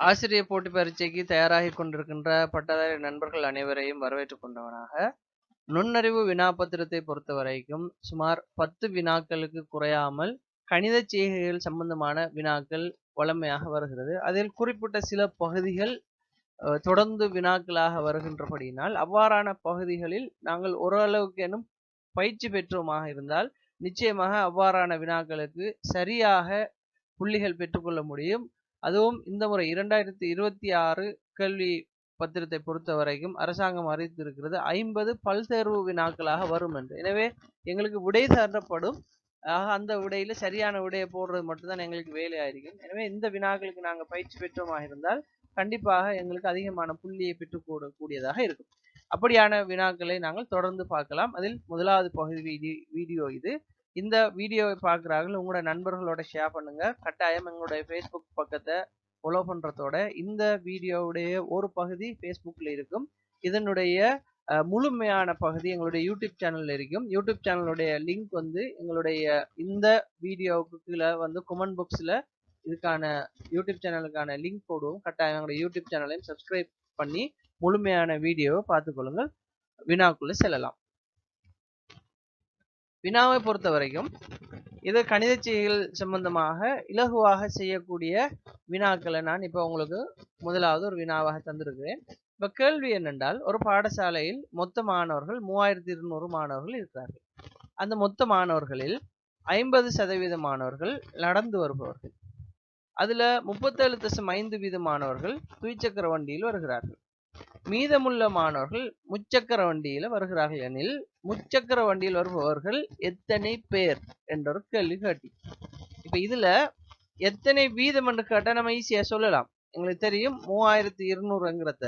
ஆசிரியர் போட்டி பரீட்சைக்கு தயாராகிக் கொண்டிருக்கின்ற பட்டதாரி நண்பர்கள் அனைவரையும் வரவேற்றுக் கொண்டவனாக, நுண்ணறிவு வினாப்பத்திரத்தை பொறுத்தவரைக்கும் சுமார் 10 வினாக்களுக்கு குறையாமல் கணிதச் செய்கைகள் சம்பந்தமான வினாக்கள் வழமையாக வருகிறது. அதில் குறிப்பிட்ட சில பகுதிகள் தொடர்ந்து வினாக்களாக வருகின்றபடியினால், அவ்வாறான பகுதிகளில் நாங்கள் ஓரளவுக்கேனும் பயிற்சி பெற்றோமாக இருந்தால், நிச்சயமாக அவ்வாறான வினாக்களுக்கு சரியாக புள்ளிகள் பெற்றுக்கொள்ள முடியும். அதுவும் இந்த முறை 2026 கேள்வி பத்திரத்தை பொறுத்தவரைக்கும் அரசாங்கம் அறிவித்திருக்கிறது 50 பல்தேர்வு வினாக்களாக வரும் என்று. எனவே எங்களுக்கு விடை தரப்படும். அந்த விடையில சரியான விடையை போடுறது மட்டும்தான் எங்களுக்கு வேலையாயிருக்கும். எனவே இந்த வினாக்களுக்கு நாங்கள் பயிற்சி பெற்றோமாக இருந்தால் கண்டிப்பாக எங்களுக்கு அதிகமான புள்ளியை பெற்றுக் கூடியதாக இருக்கும். அப்படியான வினாக்களை நாங்கள் தொடர்ந்து பார்க்கலாம். அதில் முதலாவது பகுதி வீடியோ இது. இந்த வீடியோவை பார்க்குறார்கள் உங்களோட நண்பர்களோட ஷேர் பண்ணுங்க. கட்டாயம் எங்களுடைய Facebook பக்கத்தை ஃபாலோ பண்றதோட இந்த வீடியோவுடைய ஒரு பகுதி Facebookல இருக்கும். இதனுடைய முழுமையான பகுதி எங்களுடைய யூடியூப் சேனல்ல இருக்கும். யூடியூப் சேனலுடைய லிங்க் வந்து எங்களுடைய இந்த வீடியோவுக்கு கீழே வந்து கமெண்ட் பாக்ஸ்ல இதுக்கான யூடியூப் சேனலுக்கான லிங்க் போடுவோம். கட்டாயம் எங்களுடைய யூடியூப் சேனலையும் சப்ஸ்கிரைப் பண்ணி முழுமையான வீடியோவை பார்த்துக்கொள்ளுங்கள். வினாக்குள்ள செல்லலாம். வினாவை பொறுத்த வரைக்கும் இது கணித செய்கைகள் சம்பந்தமாக இலகுவாக செய்யக்கூடிய வினாக்களை நான் இப்போ உங்களுக்கு முதலாவது ஒரு வினாவாக தந்திருக்கிறேன். இப்ப கேள்வி என்னென்றால், ஒரு பாடசாலையில் மொத்த மாணவர்கள் 3200 மாணவர்கள் இருக்கிறார்கள். அந்த மொத்த மாணவர்களில் 50% மாணவர்கள் நடந்து வருபவர்கள். அதுல 37.5% மாணவர்கள் துவிச்சக்கர வண்டியில் வருகிறார்கள். மீதமுள்ள மாணவர்கள் முச்சக்கர வண்டியில வருகிறார்கள் எனில் முச்சக்கர வண்டியில் வருபவர்கள் எத்தனை பேர் என்ற ஒரு கேள்வி கேட்டி. இப்ப இதுல எத்தனை வீதம் என்று கேட்டா நம்ம ஈஸியா சொல்லலாம். எங்களுக்கு தெரியும் 3200ங்கிறத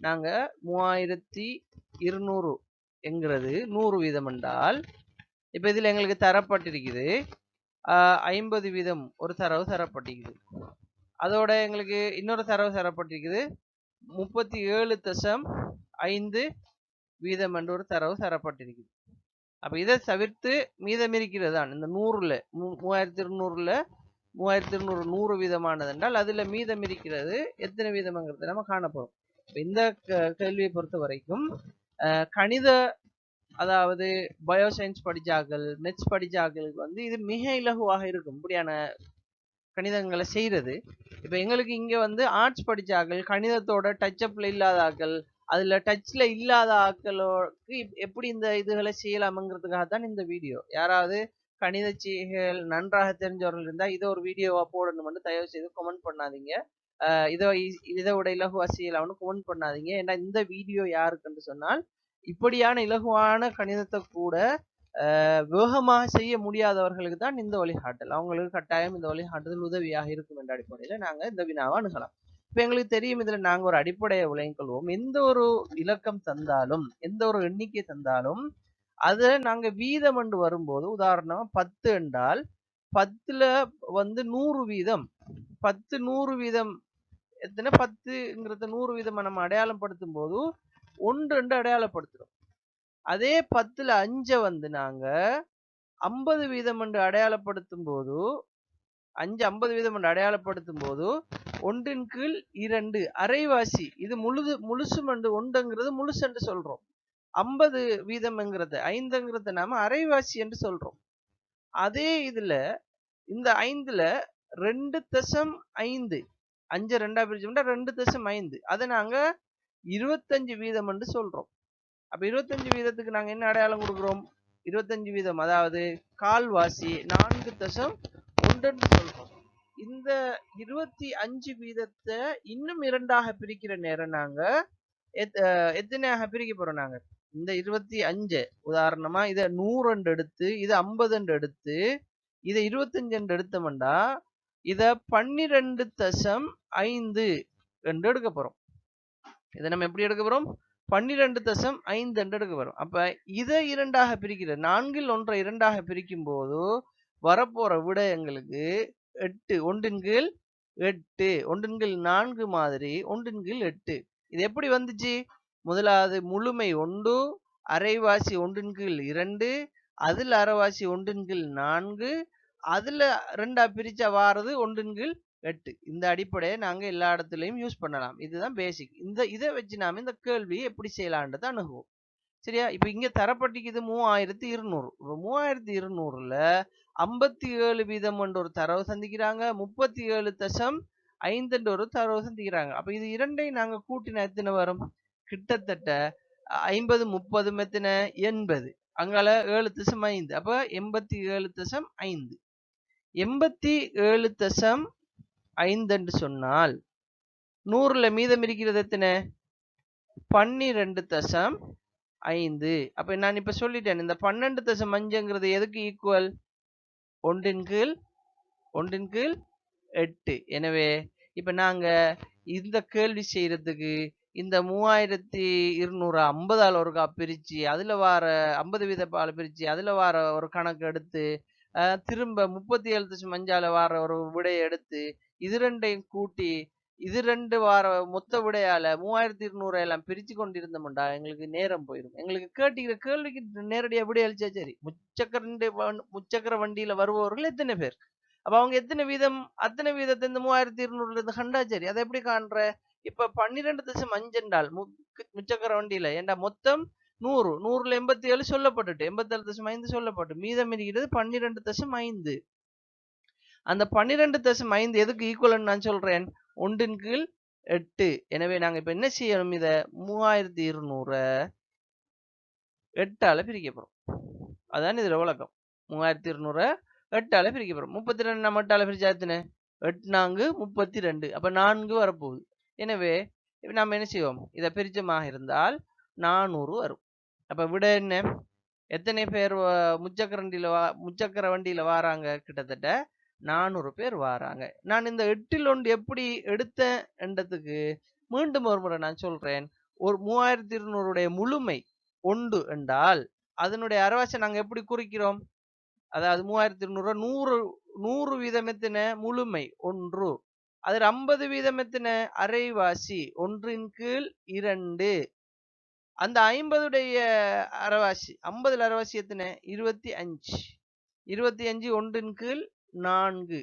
நாங்க 3200 என்கிறது 100 வீதம் என்றால், இப்ப இதுல எங்களுக்கு தரப்பட்டிருக்குது 50 வீதம் ஒரு தரவு தரப்பட்டிருக்குது. அதோட எங்களுக்கு இன்னொரு தரவு தரப்பட்டிருக்குது 37.5 வீதம் என்ற ஒரு தரவு தரப்பட்டிருக்குது. அப்ப இதை தவிர்த்து மீதம் இருக்கிறது தான் இந்த 100ல 3200ல 3200 100 வீதமானது என்றால் அதுல மீதம் இருக்கிறது எத்தனை வீதம்ங்கிறத நம்ம காணப்போறோம். இந்த கேள்வியை பொறுத்த வரைக்கும் கணித அதாவது பயோசயின்ஸ் படிச்சாக்கள் மெத்ஸ் படிச்சாக்களுக்கு வந்து இது மிக இலகுவாக இருக்கும் இப்படியான கணிதங்களை செய்யறது. இப்ப எங்களுக்கு இங்க வந்து ஆர்ட்ஸ் படிச்சாக்கள் கணிதத்தோட டச் அப்ல இல்லாத ஆக்கள் அதுல டச்ல இல்லாத ஆக்களுக்கு எப்படி இந்த இதுகளை செய்யலாம்ங்கிறதுக்காக தான் இந்த வீடியோ. யாராவது கணித செய்கைகள் நன்றாக தெரிஞ்சவர்கள் இருந்தா இதை ஒரு வீடியோவா போடணும்னு தயவு செய்து கமெண்ட் பண்ணாதீங்க. இதை விட இலகுவா செய்யலாம்னு கமெண்ட் பண்ணாதீங்க. ஏன்னா இந்த வீடியோ யாருக்குன்னு சொன்னால் இப்படியான இலகுவான கணிதத்தை கூட வேகமாக செய்ய முடியாதவர்களுக்கு தான் இந்த வழிகாட்டல். அவங்களுக்கு கட்டாயம் இந்த வழிகாட்டுதல் உதவியாக இருக்கும் என்ற அடிப்படையில நாங்க இந்த வினாவை அணுகலாம். இப்ப எங்களுக்கு தெரியும் இதுல நாங்க ஒரு அடிப்படையை விளங்கிக் கொள்வோம். எந்த ஒரு இலக்கம் தந்தாலும் எந்த ஒரு எண்ணிக்கை தந்தாலும் அதை நாங்க வீதம் என்று வரும்போது உதாரணம் 10 என்றால் 10ல வந்து 100 வீதம் 10 100 வீதம் எத்தனை 10ங்கிறத 100 வீதம் நம்ம அடையாளம் படுத்தும் போது 1 என்று அடையாளப்படுத்துறோம். அதே 10ல 5 வந்து நாங்க 50 வீதம் என்று அடையாளப்படுத்தும் போது 50 வீதம் என்று அடையாளப்படுத்தும் போது 1/2 அரைவாசி இது முழுசும் என்று 1ங்கிறது முழுசு என்று சொல்றோம். 50 வீதம்ங்கிறத 5ங்கிறத நாம அரைவாசி என்று சொல்றோம். அதே இதுல இந்த 5ல 2.5 5 2ஆ பிரிச்சோம்னா 2.5 அதை நாங்க 25 வீதம் என்று சொல்றோம். அப்ப 25 வீதத்துக்கு நாங்க என்ன அடையாளம் கொடுக்கிறோம்? 25 வீதம் அதாவது கால்வாசி 4.1 சொல்றோம். இந்த 25 வீதத்தை இன்னும் 2ஆக பிரிக்கிற நேரம் நாங்க எத்தனையாக பிரிக்க போறோம்? நாங்க இந்த 25 உதாரணமா இதை 100 என்று எடுத்து இதை 50 என்று எடுத்து இதை 25 என்று எடுத்தோம்னா இதை 12.5 என்று எடுக்க போறோம். இதை நம்ம எப்படி எடுக்க போறோம்? 12.5 என்று எடுக்க வரும். அப்ப இதை 2ஆக பிரிக்கிறது 4ல் 1 2ஆக பிரிக்கும் போது வரப்போற விட எங்களுக்கு 8 1/8 1/4 மாதிரி 1/8. இது எப்படி வந்துச்சு? முதலாவது முழுமை 1 அரைவாசி 1/2 அதுல அரைவாசி 1/4 அதுல 2ஆ பிரிச்சா வாரது 1/8 8. இந்த அடிப்படையை நாங்க எல்லா இடத்துலயும் யூஸ் பண்ணலாம். இதுதான் பேசிக். இதை வச்சு நாம இந்த கேள்வி எப்படி செய்யலான்றதை அணுகுவோம். சரியா? இப்ப இங்க தரப்பட்டிக்குது 3200. இப்ப 3200ல 57 வீதம் என்ற ஒரு தரவு சந்திக்கிறாங்க, 37.5 என்ற ஒரு தரவு சந்திக்கிறாங்க. அப்ப இது இரண்டையும் நாங்க கூட்டினா எத்தனை வரும்? கிட்டத்தட்ட 50 30 எத்தனை 80. அங்கால 7.5. அப்ப 87.5. 87.5 என்று சொன்னால் 100ல மீதம் இருக்கிறது எத்தனை? 12.5. அப்ப நான் இப்ப சொல்லிட்டேன், இந்த 12.5ங்கிறது எதுக்கு ஈக்குவல்? 1/8. எனவே இப்ப நாங்க இந்த கேள்வி செய்யறதுக்கு இந்த 3200 50ஆல ஒருக்கா பிரிச்சு அதுல வார 50 வீத பால பிரிச்சு அதுல வார ஒரு கணக்கு எடுத்து திரும்ப 37.5ஆல வார ஒரு விடையை எடுத்து இது ரெண்டையும் கூட்டி இது ரெண்டு வார மொத்த விடையால 3200 எல்லாம் பிரிச்சு கொண்டிருந்தோம்டா எங்களுக்கு நேரம் போயிடும். எங்களுக்கு கேட்டுக்கிற கேள்விக்கு நேரடியா விடை அளிச்சா சரி. முச்சக்கர வண்டியில வருபவர்கள் எத்தனை பேர்? அப்ப அவங்க எத்தனை வீதம்? அத்தனை வீதத்தை இந்த 3200ல இருந்து கண்டா சரி. அதை எப்படி காண்ற? இப்ப 12.5 என்றால் முச்சக்கர வண்டியில ஏண்டா மொத்தம் 100ல 87 சொல்லப்பட்டுட்டு 87.5 சொல்லப்பட்டு மீதம் இருக்கிறது 12.5. அந்த 12.5 எதுக்கு ஈக்குவல் நான் சொல்றேன்? 1/8. எனவே நாங்க இப்ப என்ன செய்யணும்? இத 3200 8ஆல பிரிக்க போறோம். அதான் இதுல விளக்கம். 3200 8ஆல பிரிக்க போறோம். 32 நம்ம 8ஆல பிரிச்சா எத்தனை? 8 4 32. அப்ப 4 வரப்போகுது. எனவே நாம என்ன செய்வோம்? இதை பிரிச்சமாக இருந்தால் 400 வரும். அப்ப விட என்ன? எத்தனை பேர் முச்சக்கர வண்டியில வாராங்க? கிட்டத்தட்ட 400 பேர் வாராங்க. நான் இந்த 8ல் 1 எப்படி எடுத்தேன் என்றதுக்கு மீண்டும் ஒரு முறை நான் சொல்றேன். ஒரு 3200 முழுமை 1 என்றால் அதனுடைய அரைவாசி நாங்க எப்படி குறிக்கிறோம்? அதாவது 3200 100 வீதம் எத்தனை? முழுமை 1. அதில் 50 வீதம் எத்தனை? அரைவாசி 1/2. அந்த 50 அரைவாசி 50 அரைவாசி எத்தனை? 25. 25 1/4.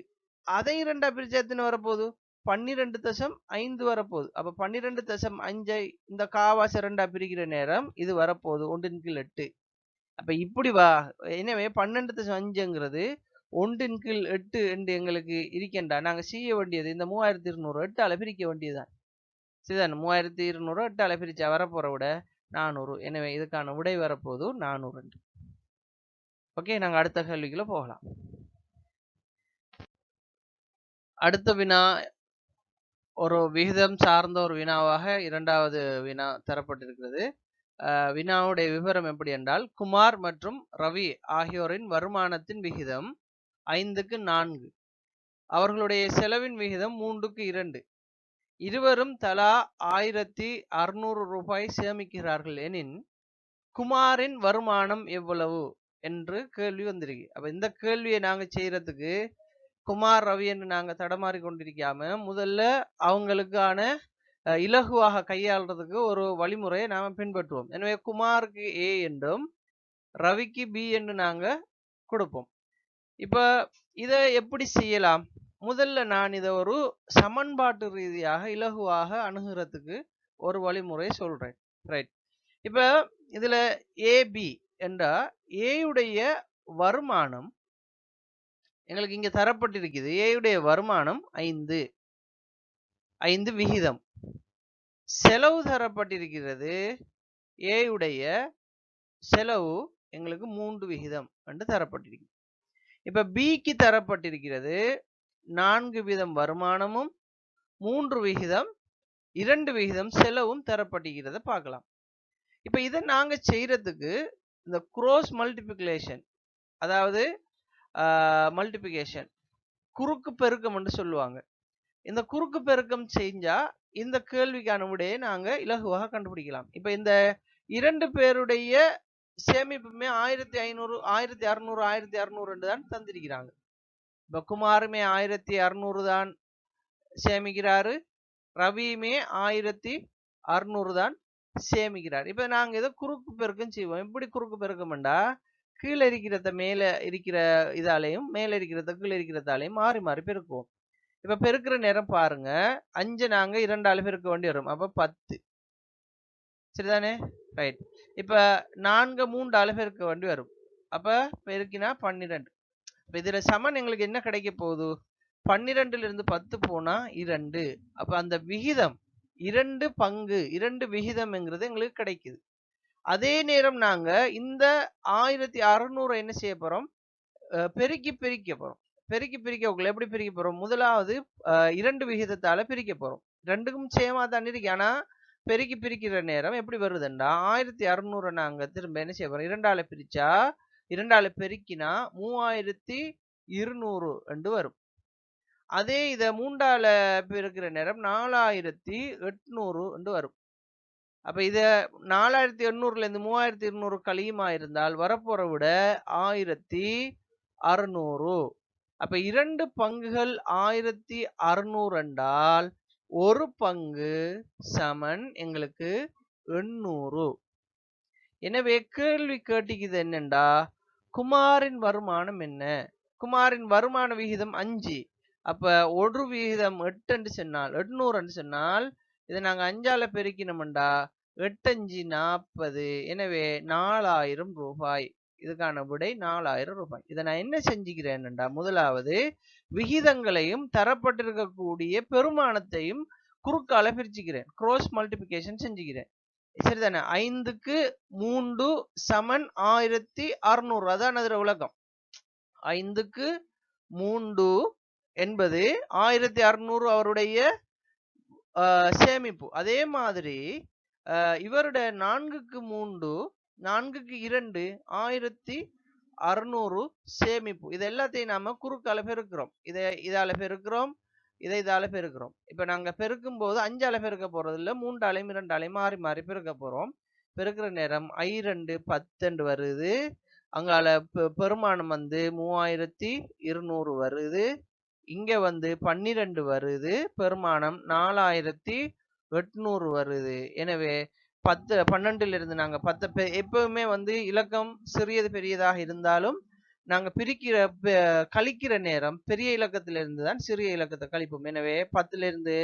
அதை 2ஆ பிரிச்சா எத்தனை வரப்போகுது? 12.5 வரப்போகுது. அப்ப 12.5 இந்த காவாசி 2ஆ பிரிக்கிற நேரம் இது வரப்போகுது 1/8. அப்ப இப்படி வா. எனவே 12.5ங்கிறது 1/8 என்று எங்களுக்கு இருக்கேன்டா. நாங்க செய்ய வேண்டியது இந்த 3200 8ஆல பிரிக்க வேண்டியதுதான். சரிதானே? 3200 8ஆல பிரிச்சா வரப்போற விட 400. எனவே இதுக்கான விடை வரப்போது 400. ஓகே, நாங்க அடுத்த கேள்விக்குள்ள போகலாம். அடுத்த வினா ஒரு விகிதம் சார்ந்த ஒரு வினாவாக 2வது வினா தரப்பட்டிருக்கிறது. வினாவுடைய விவரம் எப்படி என்றால், குமார் மற்றும் ரவி ஆகியோரின் வருமானத்தின் விகிதம் 5க்கு 4. அவர்களுடைய செலவின் விகிதம் 3க்கு 2. இருவரும் தலா 1600 ரூபாய் சேமிக்கிறார்கள் எனின் குமாரின் வருமானம் எவ்வளவு என்று கேள்வி வந்திருக்கு. அப்ப இந்த கேள்வியை நாங்க செய்யறதுக்கு குமார் ரவி என்று நாங்க தடமாறி கொண்டிருக்காம முதல்ல அவங்களுக்கான இலகுவாக கையாளுறதுக்கு ஒரு வழிமுறையை நாம பின்பற்றுவோம். எனவே குமாருக்கு A என்றும் ரவிக்கு B என்று நாங்க கொடுப்போம். இப்ப இதை எப்படி செய்யலாம்? முதல்ல நான் இதை ஒரு சமன்பாட்டு ரீதியாக இலகுவாக அணுகிறதுக்கு ஒரு வழிமுறை சொல்றேன். ரைட். இப்ப இதுல AB என்றா ஏயுடைய வருமானம் எங்களுக்கு இங்க தரப்பட்டிருக்குது. ஏயுடைய வருமானம் 5 விகிதம். செலவு தரப்பட்டிருக்கிறது. ஏயுடைய செலவு எங்களுக்கு 3 விகிதம் என்று தரப்பட்டிருக்கு. இப்ப பிக்கு தரப்பட்டிருக்கிறது 4 வீதம் வருமானமும் 3 விகிதம் 2 விகிதம் செலவும் தரப்பட்டிருக்கிறத பார்க்கலாம். இப்ப இதை நாங்க செய்யறதுக்கு இந்த cross multiplication, அதாவது மல்டிபிகேஷன், குறுக்கு பெருக்கம் என்று சொல்லுவாங்க. இந்த குறுக்கு பெருக்கம் செஞ்சா இந்த கேள்விக்கான விடையை நாங்க இலகுவாக கண்டுபிடிக்கலாம். இப்ப இந்த 2 பேருடைய சேமிப்புமே 1500 1600 1600 தான் தந்திருக்கிறாங்க. இப்ப குமாருமே 1600 தான் சேமிக்கிறாரு, ரவியுமே 1600 தான் சேமிக்கிறார். இப்ப நாங்க ஏதோ குறுக்கு பெருக்கம் செய்வோம். எப்படி குறுக்கு பெருக்கம்டா, கீழே இருக்கிறத மேல இருக்கிற இதாலையும் மேல இருக்கிறத கீழே இருக்கிறதாலையும் மாறி மாறி பெருக்குவோம். இப்ப பெருக்கிற நேரம் பாருங்க, 5 நாங்க 2ஆல பெருக்க வேண்டி வரும். அப்ப 10. சரிதானே? ரைட். இப்ப 4 3ஆல பெருக்க வேண்டி வரும். அப்ப பெருக்கினா 12. இப்ப இதுல சமன் எங்களுக்கு என்ன கிடைக்க போகுது? 12ல இருந்து 10 போனா 2. அப்ப அந்த விகிதம் 2 பங்கு 2 விகிதம்ங்கிறது எங்களுக்கு கிடைக்குது. அதே நேரம் நாங்க இந்த 1600 என்ன செய்ய போறோம்? பெருக்கி பிரிக்க போறோம். பெருக்கி பிரிக்கக்குள்ள எப்படி பிரிக்க போறோம்? முதலாவது 2 விகிதத்தால பிரிக்க போறோம். 2க்கும் சேமா தான் இருக்கு. ஆனா பெருக்கி பிரிக்கிற நேரம் எப்படி வருதுண்டா 1600 நாங்க திரும்ப என்ன செய்ய போறோம்? 2ஆல பிரிச்சா 2ஆல பெருக்கினா 3200 என்று வரும். அதே இத 3ஆல பெருக்கிற நேரம் 4800 என்று வரும். அப்ப இத 4800ல இருந்து 3200 கழியுமா இருந்தால் வரப்போற விட 1600. அப்ப 2 பங்குகள் 1600 என்றால் ஒரு பங்கு சமன் எங்களுக்கு 800. எனவே கேள்வி கேட்டிக்குது என்னண்டா குமாரின் வருமானம் என்ன? குமாரின் வருமான விகிதம் 5. அப்ப ஒரு விகிதம் 8 என்று சொன்னால் 800 என்று சொன்னால் இதை நாங்க 5ஆல பெருக்கினோம்டா 8 5 40. எனவே 4000 ரூபாய். இதுக்கான விடை 4000 ரூபாய். இதை நான் என்ன செஞ்சுக்கிறேன்டா முதலாவது விகிதங்களையும் தரப்பட்டிருக்கக்கூடிய பெருமானத்தையும் குறுக்கால பிரிச்சுக்கிறேன். கிராஸ் மல்டிபிகேஷன் செஞ்சுக்கிறேன். சரிதானே? 5க்கு 3 சமன் 1600. அதான் அதுல விளக்கம். 5க்கு 3 என்பது 1600 அவருடைய சேமிப்பு. அதே மாதிரி இவருடைய 4க்கு 3 4க்கு 2 1600 சேமிப்பு. இது எல்லாத்தையும் நாம குறுக்கால பெருக்கிறோம். இதால பெருக்கிறோம், இதால பெருக்கிறோம். இப்ப நாங்க பெருக்கும் போது 5ஆல பெருக்க போறது இல்ல, 3ஆலையும் 2ஆலையும் மாறி மாறி பெருக்க போறோம். பெருக்கிற நேரம் I2 10 வருது. அங்கால பெருமானம் வந்து 3200 வருது. இங்க வந்து 12 வருது. பெருமானம் 4800 வருது. எனவே 12ல இருந்து நாங்க 10 எப்பவுமே வந்து இலக்கம் சிறியது பெரியதாக இருந்தாலும் நாங்க பிரிக்கிற கழிக்கிற நேரம் பெரிய இலக்கத்தில இருந்து தான் சிறிய இலக்கத்தை கழிப்போம். எனவே 10ல இருந்து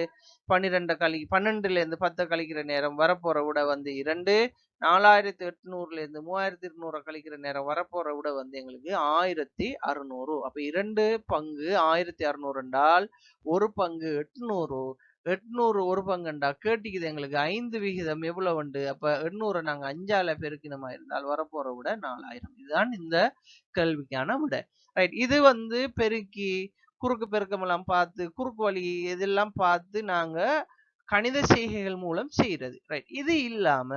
12ல இருந்து 10 கழிக்கிற நேரம் வரப்போற விட வந்து 2. 4800ல இருந்து 3200 கழிக்கிற நேரம் வரப்போற விட வந்து எங்களுக்கு 1600. அப்ப 2 பங்கு 1600 என்றால் ஒரு பங்கு 800. 800 ஒரு பங்குண்டா கேட்டிக்குது எங்களுக்கு 5 விகிதம் எவ்வளவு உண்டு? அப்ப 800 நாங்க 5ஆல பெருக்கினமா இருந்தால் வரப்போற விட 4000. இதுதான் இந்த கேள்விக்கான விடை. ரைட். இது வந்து பெருக்கி குறுக்கு பெருக்கம் எல்லாம் பார்த்து குறுக்கு வழி இதெல்லாம் பார்த்து நாங்க கணித செய்கைகள் மூலம் செய்யறது. ரைட். இது இல்லாம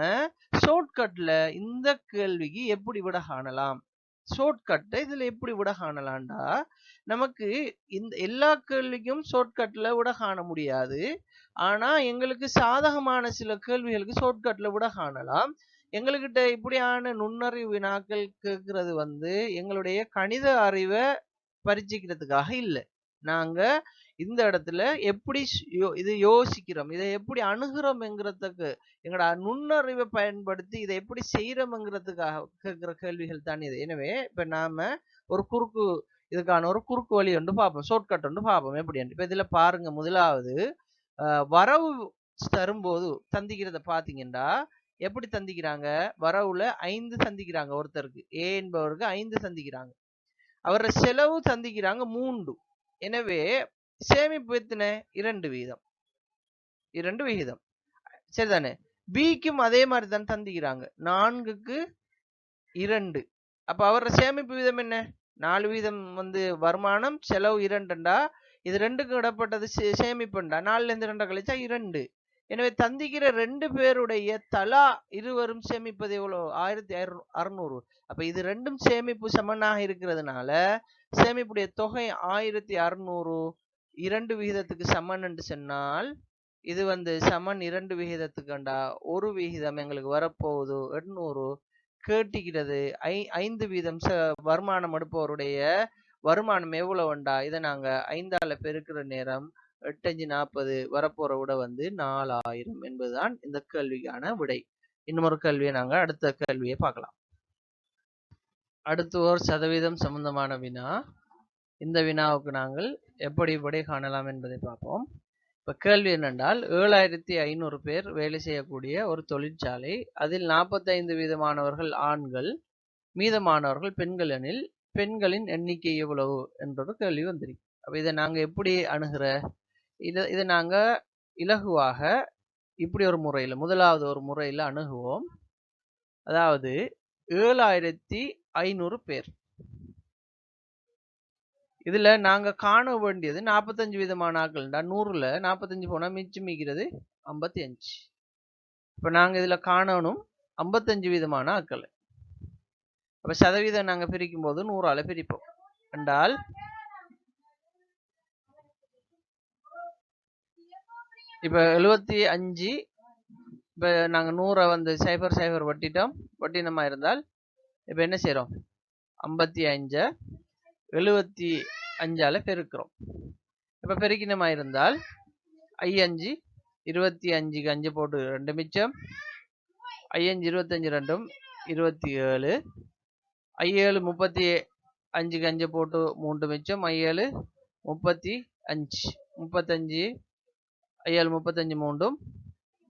ஷார்ட்கட்ல இந்த கேள்விக்கு எப்படி விட காணலாம்? ஷார்ட்கட்டை இதுல எப்படி விட காணலாம்டா நமக்கு இந்த எல்லா கேள்விக்கும் ஷார்ட்கட்ல விட காண முடியாது. ஆனா எங்களுக்கு சாதகமான சில கேள்விகளுக்கு ஷார்ட்கட்ல விட காணலாம். எங்ககிட்ட இப்படியான நுண்ணறிவு வினாக்கள் கேட்கறது வந்து எங்களுடைய கணித அறிவை பரீட்சிக்கிறதுக்காக இல்லை. நாங்க இந்த இடத்துல எப்படி இது யோசிக்கிறோம், இதை எப்படி அணுகிறோம்ங்கிறதுக்கு எங்களோட நுண்ணறிவை பயன்படுத்தி இதை எப்படி செய்யறோம்ங்கிறதுக்காக கேட்கிற கேள்விகள் தான் இது. எனவே இப்ப நாம ஒரு இதுக்கான ஒரு குறுக்கு வழி ஒன்று பார்ப்போம், ஷார்ட்கட் ஒன்று பார்ப்போம் எப்படி. இப்ப இதுல பாருங்க, முதலாவது வரவு தரும்போது தந்திக்கிறத பாத்தீங்கன்னா எப்படி தந்திக்கிறாங்க? வரவுல 5 தந்திக்கிறாங்க. ஒருத்தருக்கு ஏ என்பவருக்கு 5 தந்திக்கிறாங்க. அவர செலவு தந்திக்கிறாங்க 3. எனவே சேமிப்பு எத்தனை? 2 வீதம். 2 விகிதம். சரிதானே? பிக்கும் அதே மாதிரி தான் தந்திக்கிறாங்க 4க்கு 2. அப்ப அவர சேமிப்பு வீதம் என்ன? 4 வீதம் வந்து வருமானம், செலவு 2டா இது 2க்கு இடப்பட்டது சேமிப்புண்டா 4ல இருந்து 2 கழிச்சா 2. எனவே தந்திக்கிற 2 பேருடைய தலா இருவரும் சேமிப்பது எவ்வளவு? 1600. அப்ப இது ரெண்டும் சேமிப்பு சமனாக இருக்கிறதுனால சேமிப்புடைய தொகை 1600 2 விகிதத்துக்கு சமன் என்று சொன்னால் இது வந்து சமன் 2 விகிதத்துக்குண்டா ஒரு விகிதம் எங்களுக்கு வரப்போகுது 800. கேட்டிக்கிறது 5 வீதம் வருமானம் எடுப்பவருடைய வருமானம் எவ்வளவுண்டா? இதை நாங்க 5ஆல பெருக்கிற நேரம் 8 5 40 வரப்போற விட வந்து 4000 என்பதுதான் இந்த கேள்விக்கான விடை. இன்னொரு கேள்வியை நாங்க அடுத்த கேள்வியை பார்க்கலாம். அடுத்து ஒரு சதவீதம் சம்பந்தமான வினா. இந்த வினாவுக்கு நாங்கள் எப்படி விடை காணலாம் என்பதை பார்ப்போம். இப்ப கேள்வி என்னென்றால் 7500 பேர் வேலை செய்யக்கூடிய ஒரு தொழிற்சாலை, அதில் 45% மாணவர்கள் ஆண்கள், மீதமானவர்கள் பெண்கள் எனில் பெண்களின் எண்ணிக்கை எவ்வளவு என்ற ஒரு கேள்வி வந்திருக்கு. அப்ப இதை நாங்க எப்படி அணுகிற, இதை நாங்க இலகுவாக இப்படி ஒரு முறையில், முதலாவது ஒரு முறையில் அணுகுவோம். அதாவது 7500 பேர், இதுல நாங்க காண வேண்டியது 45% ஆட்கள். 100ல 45 போனா மிச்சம் மிக்கிறது 55. இப்ப நாங்க இதுல காணணும் 55% ஆட்கள். அப்ப சதவீதம் நாங்க பிரிக்கும் போது 100ஆல பிரிப்போம் என்றால் இப்ப 75, இப்ப நாங்க 100 வந்து 0 வட்டிட்டோம். வட்டினமா இருந்தால் இப்ப என்ன செய்யறோம், 55 75ஆல பெருக்கிறோம். இப்ப பெருக்கினமா இருந்தால் 5 25க்கு 5 போட்டு 2 மிச்சம், 5 25 2 27, 7 35க்கு 5 போட்டு 3 மிச்சம், 7 35 35, 7 35 3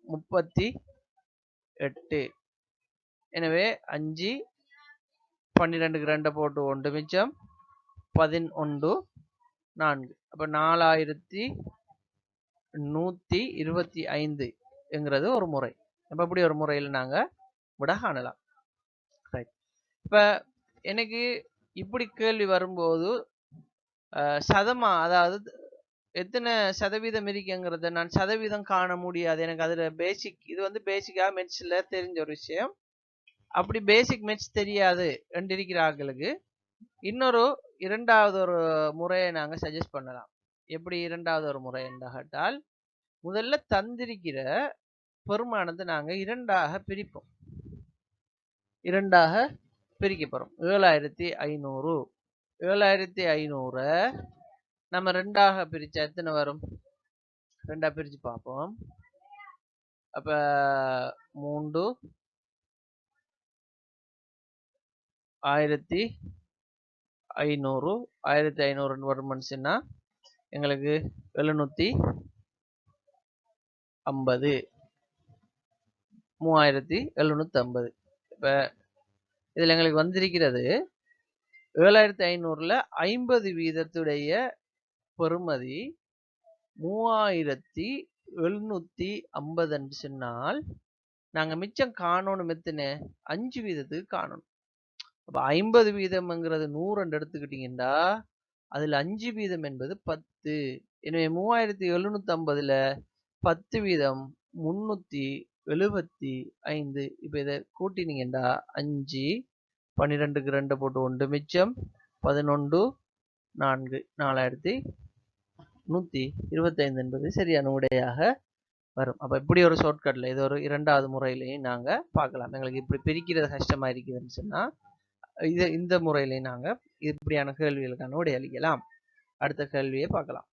38. எனவே 5 12க்கு 2 போட்டு 1 மிச்சம், 11 4. அப்ப 4125 என்கிறது ஒரு முறை. அப்ப இப்படி ஒரு முறையில் நாங்க விட காணலாம். இப்ப எனக்கு இப்படி கேள்வி வரும்போது சதமா, அதாவது எத்தனை சதவீதம் இருக்குங்கிறத நான் சதவீதம் காண முடியாது. எனக்கு அதுல பேசிக், இது வந்து பேசிக்கா மெட்ஸ்ல தெரிஞ்ச ஒரு விஷயம். அப்படி பேசிக் மெட்ஸ் தெரியாது என்றிருக்கிற ஆட்களுக்கு இன்னொரு இரண்டாவது ஒரு முறையை நாங்க சஜஸ்ட் பண்ணலாம். எப்படி இரண்டாவது ஒரு முறை என்றால், முதல்ல தந்திருக்கிற பெருமானத்தை நாங்க இரண்டாக பிரிப்போம். இரண்டாக பிரிக்க போறோம். 7500 7500 நம்ம ரெண்டாக பிரிச்சா எத்தனை வரும், ரெண்டா பிரிச்சு பார்ப்போம். அப்ப 3 1500 1500 வரும் மனுஷன்னா எங்களுக்கு 750 3750. இப்ப இதுல எங்களுக்கு வந்திருக்கிறது 7500ல 50% பெறுமதி 3750 சொன்னால் நாங்க மிச்சம் காணணும் எத்தனை, 5% காணணும். அப்ப 50% 100 எடுத்துக்கிட்டீங்கன்னா அதுல 5% என்பது 10. எனவே 3750ல 10% 375. இப்ப இதை கூட்டினீங்கன்னா 5 12க்கு 2 போட்டு 1 மிச்சம், 11 4 4125 என்பது சரியான விடையாக வரும். அப்ப இப்படி ஒரு ஷார்ட்கட்ல இது ஒரு இரண்டாவது முறையிலையும் நாங்க பார்க்கலாம். எங்களுக்கு இப்படி பிரிக்கிறது கஷ்டமா இருக்குதுன்னு சொன்னா இந்த முறையிலையும் நாங்க இப்படியான கேள்விகளுக்கான விடை அளிக்கலாம். அடுத்த கேள்வியை பார்க்கலாம்.